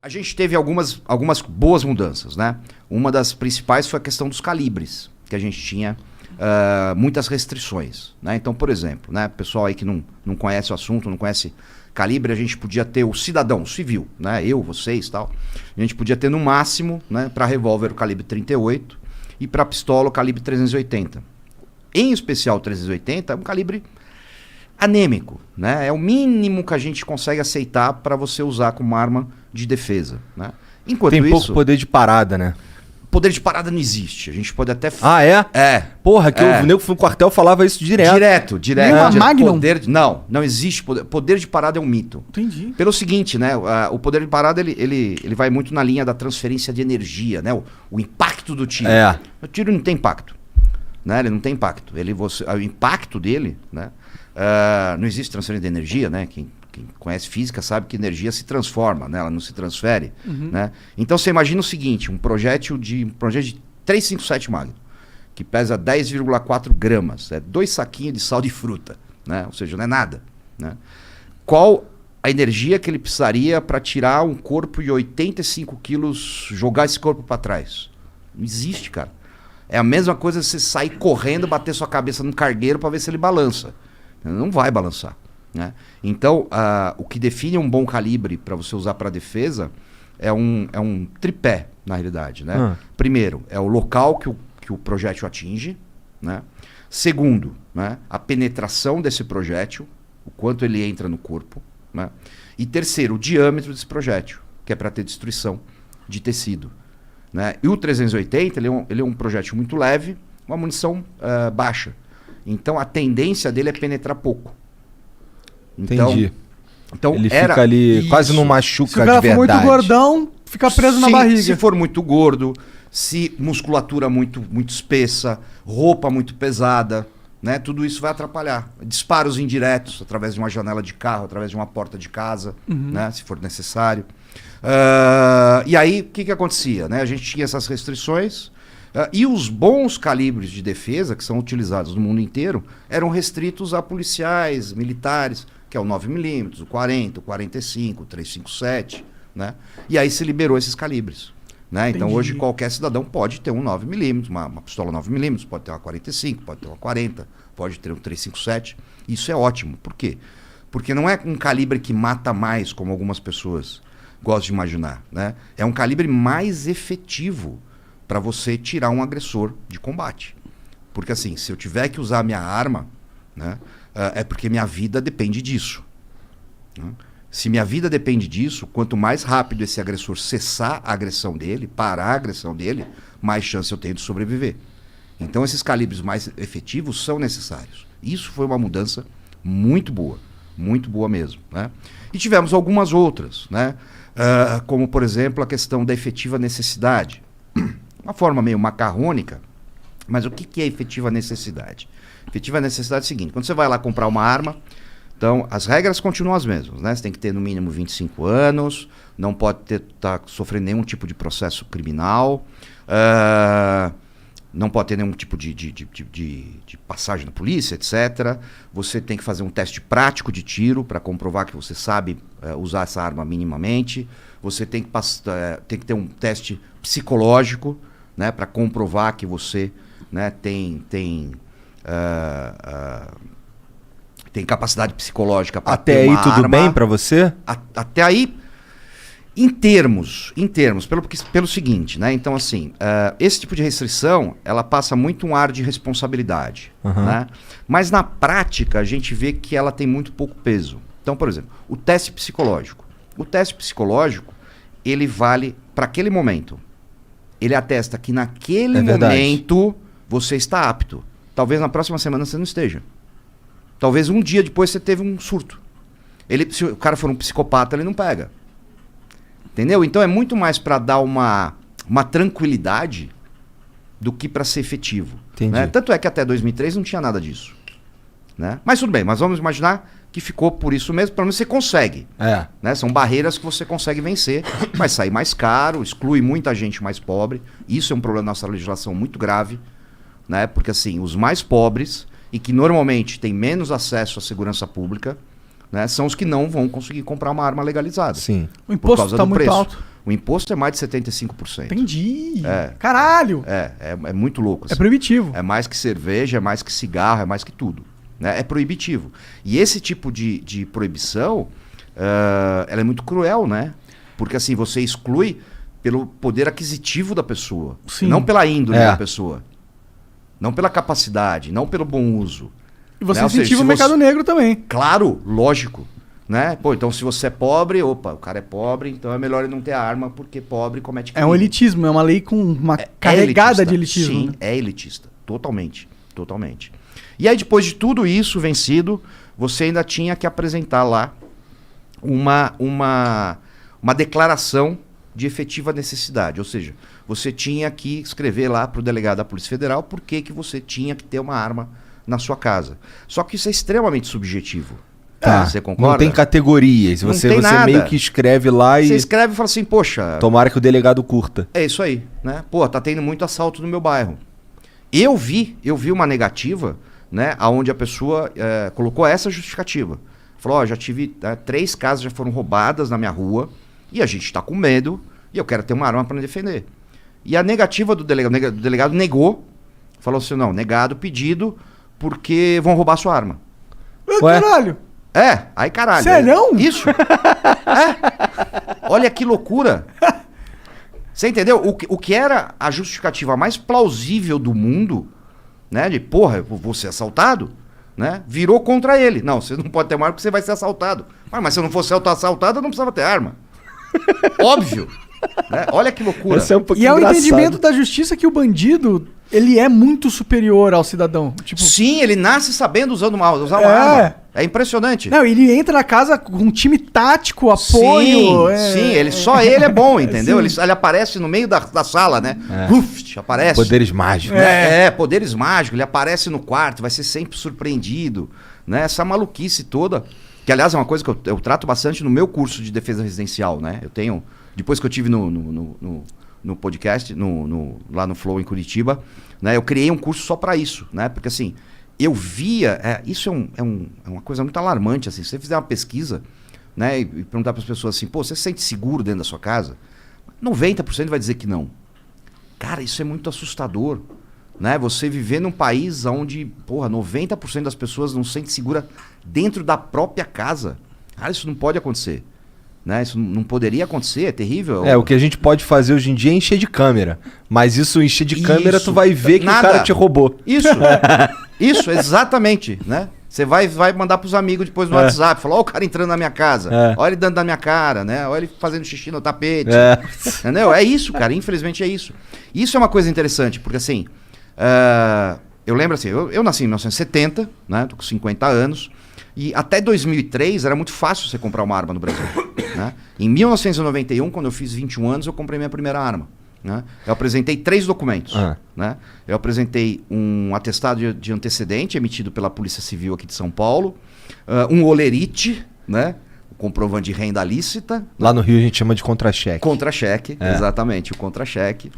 A gente teve algumas boas mudanças, né? Uma das principais foi a questão dos calibres, que a gente tinha muitas restrições, né? Então, por exemplo, né, pessoal aí que não conhece o assunto, não conhece calibre, a gente podia ter o cidadão, o civil, né? Eu, vocês, tal. A gente podia ter no máximo, né, para revólver o calibre 38 e para pistola o calibre 380. Em especial o 380 é um calibre anêmico, né? É o mínimo que a gente consegue aceitar para você usar como arma de defesa, né? Enquanto Tem isso, pouco poder de parada, né? poder de parada não existe. A gente pode até... Ah, é? É. Porra, que o nego no quartel falava isso direto. Direto. Nenhuma Magnum? Não existe poder. Poder de parada é um mito. Entendi. Pelo seguinte, né? O poder de parada, ele vai muito na linha da transferência de energia, né? O impacto do tiro. É. O tiro não tem impacto. Né? Ele não tem impacto. O impacto dele, né? Não existe transferência de energia, né? Quem conhece física sabe que energia se transforma, né? Ela não se transfere. Né? Então você imagina o seguinte, um projétil de 357 Magnum, que pesa 10,4 gramas, 2 saquinhos de sal de fruta, né? Ou seja, não é nada. Né? Qual a energia que ele precisaria para tirar um corpo de 85 quilos, jogar esse corpo para trás? Não existe, cara. É a mesma coisa você sair correndo, bater sua cabeça no cargueiro para ver se ele balança. Não vai balançar. Né? Então, o que define um bom calibre para você usar para defesa é um tripé, na realidade. Né? Primeiro, é o local que o projétil atinge. Né? Segundo, né, a penetração desse projétil, o quanto ele entra no corpo. Né? E terceiro, o diâmetro desse projétil, que é para ter destruição de tecido. Né? E o 380, ele é um projétil muito leve, uma munição baixa. Então, a tendência dele é penetrar pouco. Entendi. Então ele fica ali, isso. quase não machuca de verdade. Se o cara for muito gordão, fica preso na barriga. Se for muito gordo, se musculatura muito espessa, roupa muito pesada, né? Tudo isso vai atrapalhar. Disparos indiretos, através de uma janela de carro, através de uma porta de casa, né? Se for necessário. E aí, o que acontecia? Né? A gente tinha essas restrições, e os bons calibres de defesa, que são utilizados no mundo inteiro, eram restritos a policiais, militares, que é o 9mm, o 40, o 45, o 357, né? E aí se liberou esses calibres. Né? Então hoje qualquer cidadão pode ter um 9mm, uma pistola 9mm, pode ter uma 45, pode ter uma 40, pode ter um 357. Isso é ótimo. Por quê? Porque não é um calibre que mata mais, como algumas pessoas gostam de imaginar. Né? É um calibre mais efetivo para você tirar um agressor de combate. Porque assim, se eu tiver que usar a minha arma, né, é porque minha vida depende disso. Né? Se minha vida depende disso, quanto mais rápido esse agressor cessar a agressão dele, parar a agressão dele, mais chance eu tenho de sobreviver. Então esses calibres mais efetivos são necessários. Isso foi uma mudança muito boa mesmo. Né? E tivemos algumas outras, né? Como por exemplo a questão da efetiva necessidade. Uma forma meio macarrônica, mas o que é efetiva necessidade? Efetiva necessidade é o seguinte, quando você vai lá comprar uma arma, então as regras continuam as mesmas, né? Você tem que ter no mínimo 25 anos, não pode estar sofrendo nenhum tipo de processo criminal, não pode ter nenhum tipo de passagem na polícia, etc. Você tem que fazer um teste prático de tiro para comprovar que você sabe usar essa arma minimamente. Você tem que ter um teste psicológico, né, para comprovar que você, né, tem capacidade psicológica para ter uma arma. Até aí tudo bem para você? Até aí, em termos, pelo seguinte, né? Então assim, esse tipo de restrição, ela passa muito um ar de responsabilidade, né? Mas na prática a gente vê que ela tem muito pouco peso. Então, por exemplo, o teste psicológico. O teste psicológico, ele vale para aquele momento. Ele atesta que naquele momento você está apto. Talvez na próxima semana você não esteja. Talvez um dia depois você teve um surto. Se o cara for um psicopata, ele não pega. Entendeu? Então é muito mais para dar uma tranquilidade do que para ser efetivo. Né? Tanto é que até 2003 não tinha nada disso. Né? Mas tudo bem, mas vamos imaginar que ficou por isso mesmo, pelo menos você consegue. Né? São barreiras que você consegue vencer, vai sair mais caro, exclui muita gente mais pobre. Isso é um problema da nossa legislação muito grave, né? Porque assim, os mais pobres e que normalmente têm menos acesso à segurança pública, né, são os que não vão conseguir comprar uma arma legalizada. Sim. O imposto está muito alto. O imposto é mais de 75%. Entendi. É. Caralho. É muito louco. É proibitivo. É mais que cerveja, é mais que cigarro, é mais que tudo. Né? É proibitivo. E esse tipo de proibição, ela é muito cruel, né? Porque assim, você exclui pelo poder aquisitivo da pessoa. Sim. Não pela índole da pessoa. Não pela capacidade, não pelo bom uso. E você Né? Ou seja, incentiva se o mercado negro também. Claro, lógico. Né? Pô, então se você é pobre, o cara é pobre, então é melhor ele não ter arma, porque pobre comete crime. É um elitismo, é uma lei com uma carregada de elitismo. Sim, né? é elitista. Totalmente. Totalmente. E aí, depois de tudo isso vencido, você ainda tinha que apresentar lá uma declaração de efetiva necessidade. Ou seja, você tinha que escrever lá para o delegado da Polícia Federal por que você tinha que ter uma arma na sua casa. Só que isso é extremamente subjetivo. Tá. Você concorda? Não tem categorias. Não Você tem nada. meio que escreve lá Você e escreve e fala assim, poxa, tomara que o delegado curta. é isso aí, né? Pô, tá tendo muito assalto no meu bairro. Eu vi uma negativa, né? Onde a pessoa colocou essa justificativa. Falou, ó, já tive 3 casas já foram roubadas na minha rua e a gente tá com medo e eu quero ter uma arma para me defender. E a negativa do delegado negou, falou assim, não, negado o pedido porque vão roubar sua arma. Ué? Caralho. Aí caralho. Sério? Isso. Olha que loucura. Você entendeu? O que era a justificativa mais plausível do mundo, né? De, porra, eu vou ser assaltado, né? Virou contra ele. Não, você não pode ter uma arma porque você vai ser assaltado. Mas se eu não fosse assaltado, eu não precisava ter arma. Óbvio. Né? Olha que loucura. Esse é um pouquinho E é o engraçado. entendimento da justiça que o bandido, ele é muito superior ao cidadão. Tipo, Sim, ele nasce sabendo usar uma arma. É impressionante. não, ele entra na casa com um time tático, apoio. Só ele é bom, entendeu? Sim. Ele aparece no meio da sala, né? Aparece. Poderes mágicos. Poderes mágicos. Ele aparece no quarto, vai ser sempre surpreendido, né? Essa maluquice toda, que aliás é uma coisa que eu trato bastante no meu curso de defesa residencial, né? Eu tenho, depois que eu tive no podcast, lá no Flow em Curitiba, né? Eu criei um curso só para isso, né? Porque assim, eu via, isso é uma coisa muito alarmante, assim, se você fizer uma pesquisa, né, e perguntar para as pessoas assim, pô, você se sente seguro dentro da sua casa? 90% vai dizer que não. Cara, isso é muito assustador, né? Você viver num país onde, porra, 90% das pessoas não se sente segura dentro da própria casa. Cara, isso não pode acontecer. Né? Isso não poderia acontecer, é terrível. O que a gente pode fazer hoje em dia é encher de câmera. Mas isso, encher de câmera, tu vai ver que o cara te roubou. Isso, exatamente, né? Você vai mandar pros amigos depois no WhatsApp, falar, ó o cara entrando na minha casa, olha ele dando na minha cara, né? Olha ele fazendo xixi no tapete. Entendeu? É isso, cara, infelizmente é isso. Isso é uma coisa interessante, porque assim, eu lembro assim, eu nasci em 1970, né? Tô com 50 anos, e até 2003 era muito fácil você comprar uma arma no Brasil. Né? Em 1991, quando eu fiz 21 anos, eu comprei minha primeira arma. Né? Eu apresentei 3 documentos. Né? Eu apresentei um atestado de antecedente emitido pela Polícia Civil aqui de São Paulo, um olerite, né? O comprovante de renda lícita. Lá no Rio a gente chama de contra-cheque. Contra-cheque, exatamente, o contra-cheque.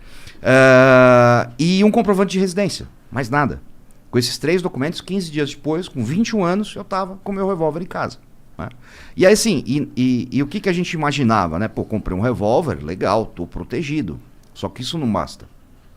E um comprovante de residência, mais nada. Com esses 3 documentos, 15 dias depois, com 21 anos, eu estava com meu revólver em casa. Né? E aí assim, e o que a gente imaginava, né? Pô, comprei um revólver, legal, tô protegido. Só que isso não basta.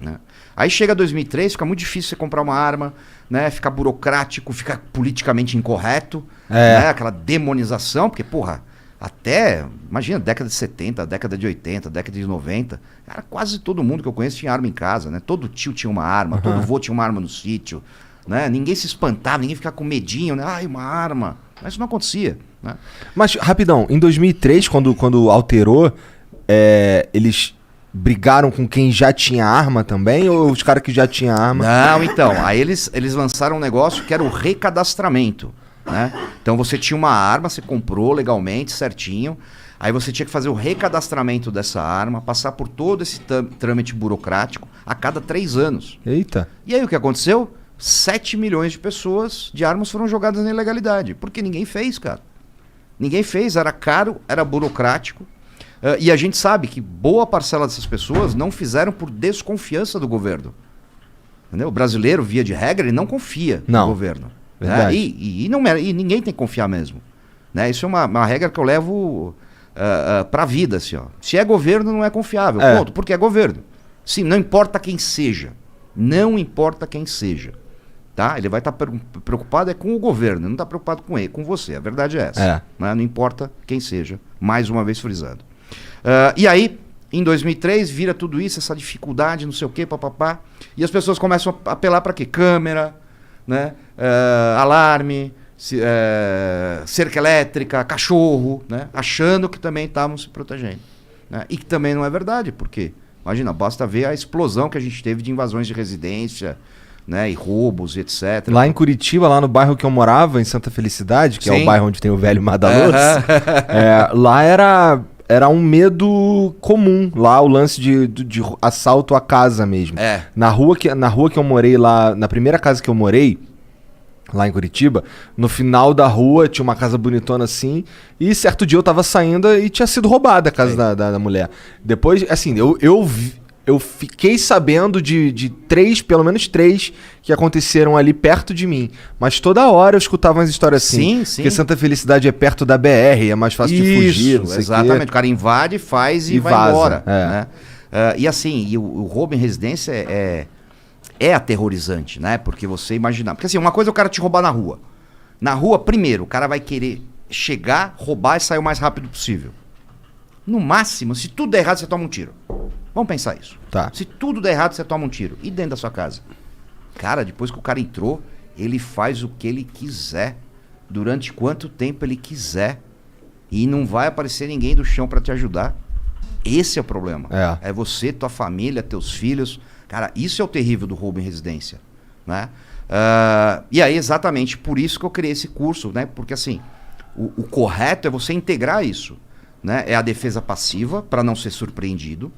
Né? Aí chega 2003, fica muito difícil você comprar uma arma, né? Fica burocrático, fica politicamente incorreto, né? Aquela demonização, porque, porra, até, imagina, década de 70, década de 80, década de 90, cara, quase todo mundo que eu conheço tinha arma em casa, né? Todo tio tinha uma arma, todo vô tinha uma arma no sítio, né? Ninguém se espantava, ninguém ficava com medinho, né? Ai, uma arma. Mas isso não acontecia, né? Mas, rapidão, em 2003, quando alterou, eles brigaram com quem já tinha arma também? Ou os caras que já tinham arma? Não, então, aí eles lançaram um negócio que era o recadastramento, né? Então você tinha uma arma, você comprou legalmente, certinho, aí você tinha que fazer o recadastramento dessa arma, passar por todo esse trâmite burocrático a cada 3 anos. Eita. E aí o que aconteceu? 7 milhões de pessoas de armas foram jogadas na ilegalidade, porque ninguém fez, cara. Ninguém fez, era caro, era burocrático. E a gente sabe que boa parcela dessas pessoas não fizeram por desconfiança do governo. Entendeu? O brasileiro, via de regra, ele não confia no governo. Né? E ninguém tem que confiar mesmo. Né? Isso é uma regra que eu levo para a vida, assim, ó. Se é governo, não é confiável. Ponto. Porque é governo. Sim, não importa quem seja. Não importa quem seja. Tá? Ele vai estar preocupado com o governo, não está preocupado com ele, com você. A verdade é essa. Né? Não importa quem seja. Mais uma vez frisando. E aí, em 2003, vira tudo isso, essa dificuldade, não sei o quê, papapá. E as pessoas começam a apelar para quê? Câmera, né? Alarme, cerca elétrica, cachorro, né? Achando que também estavam se protegendo. Né? E que também não é verdade, porque, imagina, basta ver a explosão que a gente teve de invasões de residência, né, e roubos, e etc. Lá em Curitiba, lá no bairro que eu morava, em Santa Felicidade, que é o bairro onde tem o velho Madalotes, lá era um medo comum. Lá o lance de assalto à casa mesmo. Na rua que eu morei lá, na primeira casa que eu morei, lá em Curitiba, no final da rua tinha uma casa bonitona assim, e certo dia eu tava saindo e tinha sido roubada a casa da mulher. Depois, assim, eu fiquei sabendo de pelo menos três que aconteceram ali perto de mim. Mas toda hora eu escutava umas histórias assim. Sim. Porque Santa Felicidade é perto da BR, é mais fácil de fugir. Não sei exatamente. Quê. O cara invade, faz e vai vaza, embora. Né? E assim, o roubo em residência é aterrorizante, né? Porque você imaginar. Porque assim, uma coisa é o cara te roubar na rua. Na rua, primeiro, o cara vai querer chegar, roubar e sair o mais rápido possível. No máximo, se tudo der errado, você toma um tiro. Vamos pensar isso. Tá. Se tudo der errado, você toma um tiro. E dentro da sua casa? Cara, depois que o cara entrou, ele faz o que ele quiser. Durante quanto tempo ele quiser. E não vai aparecer ninguém do chão para te ajudar. Esse é o problema. É você, tua família, teus filhos. Cara, isso é o terrível do roubo em residência. Né? E aí, exatamente por isso que eu criei esse curso. Né? Porque assim, o correto é você integrar isso. Né? É a defesa passiva, para não ser surpreendido.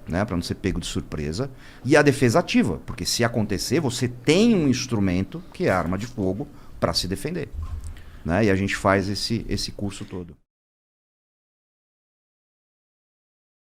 Né, para não ser pego de surpresa, e a defesa ativa, porque se acontecer, você tem um instrumento, que é a arma de fogo, para se defender. Né, e a gente faz esse curso todo.